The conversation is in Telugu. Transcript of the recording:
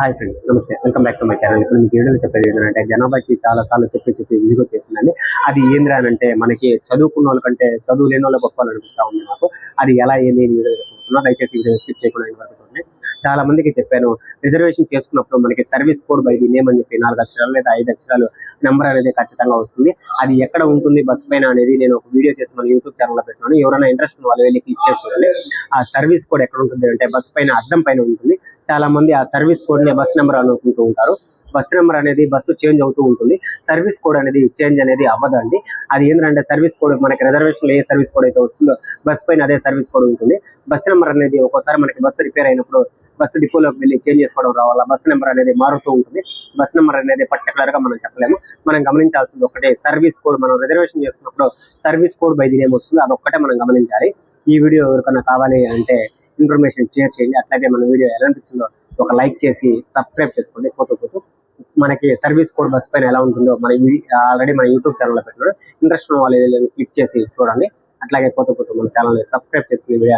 హాయ్ ఫ్రెండ్స్, నమస్తే. Welcome back to my channel. ఇప్పుడు మీకు వీడియోలో చెప్పేది ఏంటంటే జనాభాకి చాలా సార్లు చెప్పి విజిగో చేస్తుందండి. అది ఏంద్రా అని అంటే మనకి చదువుకున్న వాళ్ళకంటే చదువు లేని వాళ్ళ గొప్ప అనిపిస్తూ ఉంది నాకు. అది ఎలా ఏంది వీడియో చెప్పుకుంటున్నా, దయచేసి వీడియో స్కిప్ చేయకుండా వరకు. చాలా మందికి చెప్పాను, రిజర్వేషన్ చేసుకున్నప్పుడు మనకి service code by the name అని చెప్పి 4 అక్షరాలు లేదా 5 అక్షరాలు నెంబర్ అనేది ఖచ్చితంగా వస్తుంది. అది ఎక్కడ ఉంటుంది బస్ పైన అనేది నేను ఒక వీడియో చేసి మన యూట్యూబ్ ఛానల్లో పెట్టినాను. ఎవరైనా ఇంట్రెస్ట్ ఉన్న వాళ్ళు వెళ్ళి క్లిక్ చేసి చూడండి. ఆ సర్వీస్ కోడ్ ఎక్కడ ఉంటుంది అంటే బస్ పైన అద్దం పైన ఉంటుంది. చాలా మంది ఆ సర్వీస్ కోడ్ ని బస్ నెంబర్ అనుకుంటూ ఉంటారు. బస్ నెంబర్ అనేది బస్సు చేంజ్ అవుతూ ఉంటుంది. సర్వీస్ కోడ్ అనేది చేంజ్ అనేది అవ్వదండి. అది ఏంటంటే సర్వీస్ కోడ్ మనకి రిజర్వేషన్ ఏ సర్వీస్ కోడ్ అయితే వస్తుందో బస్ పైన అదే సర్వీస్ కోడ్ ఉంటుంది. బస్ నెంబర్ అనేది ఒక్కోసారి మనకి బస్సు రిపేర్ అయినప్పుడు బస్సు డిపోలోకి వెళ్ళి చేంజ్ చేసుకోవడం రావాలా, బస్ నెంబర్ అనేది మారుతూ ఉంటుంది. బస్ నెంబర్ అనేది పర్టికులర్ గా మనం చెప్పలేము. మనం గమనించాల్సింది ఒకటే, సర్వీస్ కోడ్. మనం రిజర్వేషన్ చేసుకున్నప్పుడు service code by the name వస్తుంది, అదొక్కటే మనం గమనించాలి. ఈ వీడియో ఎవరికైనా కావాలి అంటే ఇన్ఫర్మేషన్ షేర్ చేయండి. అట్లాగే మన వీడియో ఎలా అనిపించిందో ఒక లైక్ చేసి సబ్స్క్రైబ్ చేసుకోండి. పోతూ మనకి సర్వీస్ కోడ్ బస్ పైన ఎలా ఉంటుందో ఆల్రెడీ మన యూట్యూబ్ ఛానల్లో పెట్టినాడు. ఇంట్రెస్ట్ ఉన్న వాళ్ళు క్లిక్ చేసి చూడండి. అట్లాగే పోతూ మన ఛానల్ సబ్స్క్రైబ్ చేసుకుని వీడియో